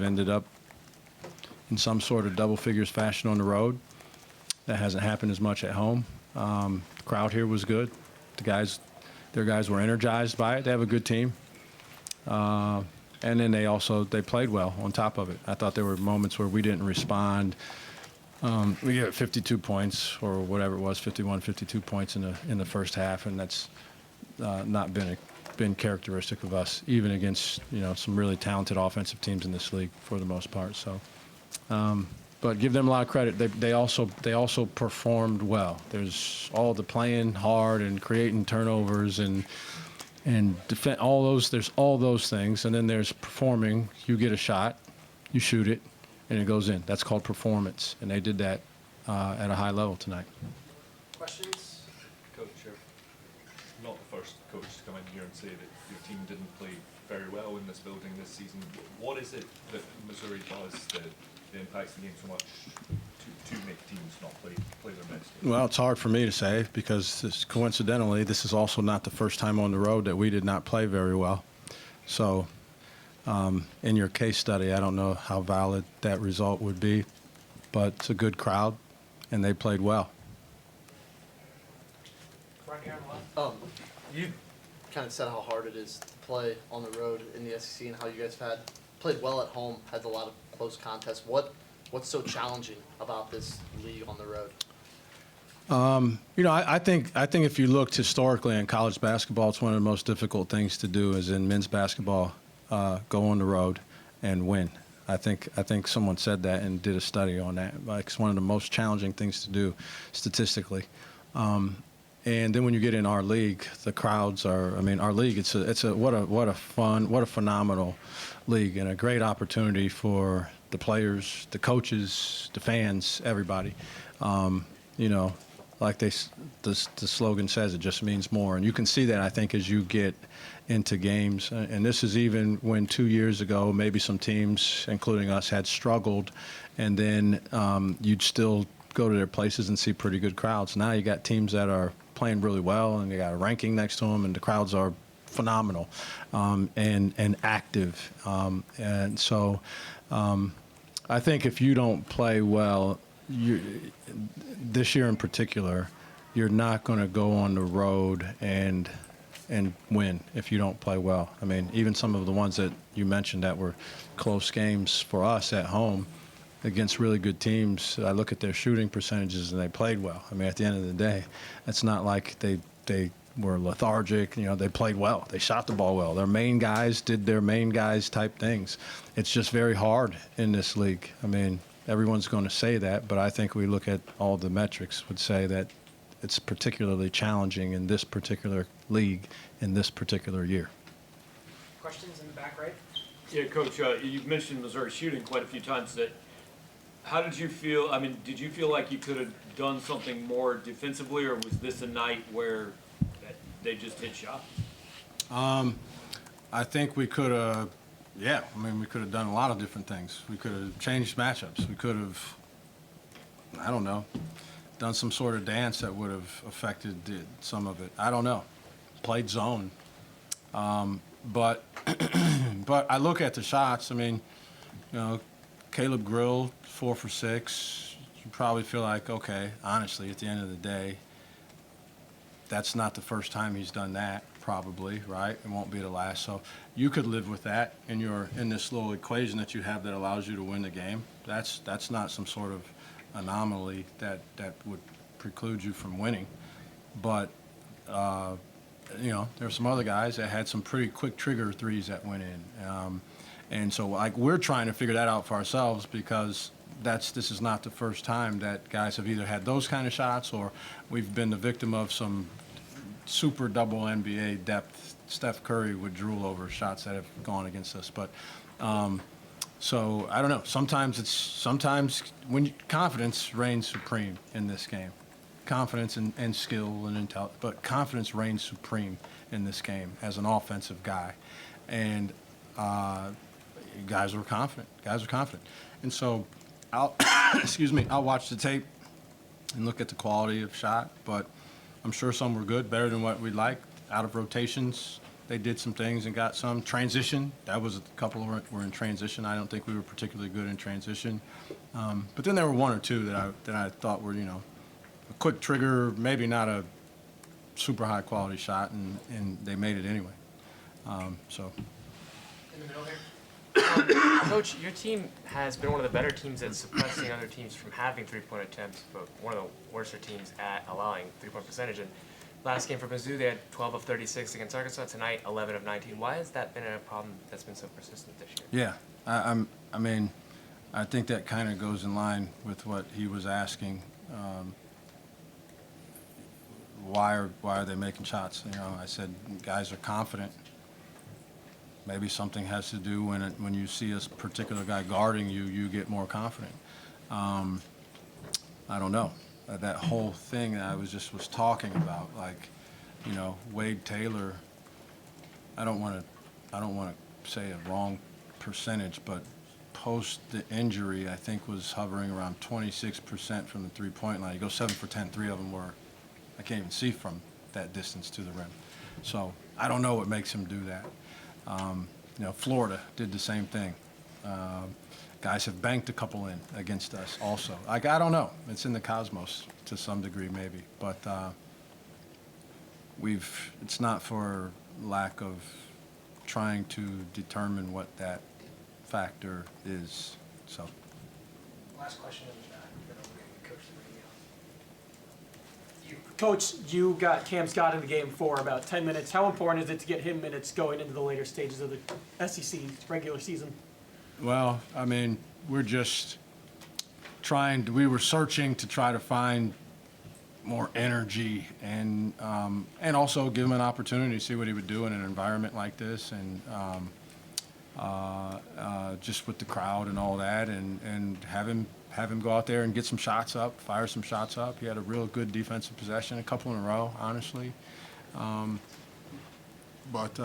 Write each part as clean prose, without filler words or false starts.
ended up in some sort of double figures fashion on the road. That hasn't happened as much at home. The crowd here was good. Their guys were energized by it. They have a good team. And then they played well on top of it. I thought there were moments where we didn't respond. We got 52 points or whatever it was, 51, 52 points in the first half, and that's not been characteristic of us, even against some really talented offensive teams in this league for the most part. So, but give them a lot of credit. They also performed well. There's all the playing hard and creating turnovers and defend all those. There's all those things, and then there's performing. You get a shot, you shoot it, and it goes in. That's called performance, and they did that at a high level tonight. Questions? Coach, you're not the first coach to come in here and say that your team didn't play very well in this building this season. What is it that Missouri does that impacts the game so much to make teams not play their best game? Well, it's hard for me to say because coincidentally, this is also not the first time on the road that we did not play very well. So in your case study, I don't know how valid that result would be, but it's a good crowd, and they played well. Right here on the left. You kind of said how hard it is to play on the road in the SEC and how you guys have played well at home, had a lot of close contests. What's so challenging about this league on the road? I think if you looked historically in college basketball, it's one of the most difficult things to do is in men's basketball, go on the road and win. I think someone said that and did a study on that. Like, it's one of the most challenging things to do statistically. And then when you get in our league, the crowds are. I mean, our league. It's a what a phenomenal league and a great opportunity for the players, the coaches, the fans, everybody. Like the slogan says, it just means more. And you can see that, I think, as you get into games. And this is even when 2 years ago, maybe some teams, including us, had struggled. And then you'd still go to their places and see pretty good crowds. Now you got teams that are playing really well, and you got a ranking next to them, and the crowds are phenomenal and active. And so I think if you don't play well, this year in particular, you're not going to go on the road and win if you don't play well. I mean, even some of the ones that you mentioned that were close games for us at home against really good teams, I look at their shooting percentages and they played well. I mean, at the end of the day, it's not like they were lethargic. They played well. They shot the ball well. Their main guys did their main guys type things. It's just very hard in this league. I mean, everyone's going to say that, but I think we look at all the metrics would say that it's particularly challenging in this particular league in this particular year. Questions in the back, right? Yeah, Coach, you've mentioned Missouri shooting quite a few times. How did you feel? I mean, did you feel like you could have done something more defensively, or was this a night where they just hit shots? I think we could have, we could have done a lot of different things. We could have changed matchups. We could have, I don't know, done some sort of dance that would have affected some of it. I don't know. Played zone. But I look at the shots. I mean, Caleb Grill, 4 for 6. You probably feel like, okay, honestly, at the end of the day, that's not the first time he's done that, probably, right? It won't be the last. So you could live with that in this little equation that you have that allows you to win the game. That's not some sort of anomaly that would preclude you from winning. But there's some other guys that had some pretty quick trigger threes that went in. And so we're trying to figure that out for ourselves because this is not the first time that guys have either had those kind of shots or we've been the victim of some super double NBA depth. Steph Curry would drool over shots that have gone against us. But so I don't know. Sometimes when confidence reigns supreme in this game. Confidence and skill and intelligence, but confidence reigns supreme in this game as an offensive guy. And guys are confident. And so I'll watch the tape and look at the quality of shot, but I'm sure some were good, better than what we'd like. Out of rotations, they did some things and got some transition. That was a couple were in transition. I don't think we were particularly good in transition. But then there were one or two that I thought were, a quick trigger, maybe not a super high quality shot, and they made it anyway. So. In the middle here. Coach, your team has been one of the better teams at suppressing other teams from having three-point attempts, but one of the worser teams at allowing three-point percentage. And last game for Mizzou, they had 12 of 36 against Arkansas. Tonight, 11 of 19. Why has that been a problem that's been so persistent this year? Yeah, I mean, I think that kind of goes in line with what he was asking. Why are they making shots? I said guys are confident. Maybe something has to do when you see a particular guy guarding you, you get more confident. I don't know. That whole thing that I was talking about, like, Wade Taylor. I don't want to say a wrong percentage, but post the injury, I think was hovering around 26% from the three-point line. He goes 7 for 10. 3 of them were, I can't even see from that distance to the rim. So I don't know what makes him do that. Florida did the same thing. Guys have banked a couple in against us also. I don't know. It's in the cosmos to some degree maybe, but it's not for lack of trying to determine what that factor is. So. Last question, and then I'll get Coach to bring Coach, you got Cam Scott in the game for about 10 minutes. How important is it to get him minutes going into the later stages of the SEC regular season? Well, I mean, we're just we were searching to try to find more energy and also give him an opportunity to see what he would do in an environment like this, and just with the crowd and all that, and have him go out there and get some shots up, fire some shots up. He had a real good defensive possession, a couple in a row, honestly. But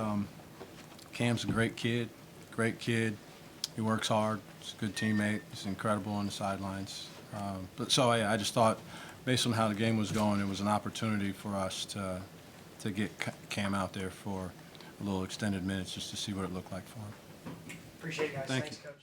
Cam's a great kid. He works hard. He's a good teammate. He's incredible on the sidelines. I just thought, based on how the game was going, it was an opportunity for us to get Cam out there for a little extended minutes just to see what it looked like for him. Appreciate it, guys. Thank Thanks, you. Coach.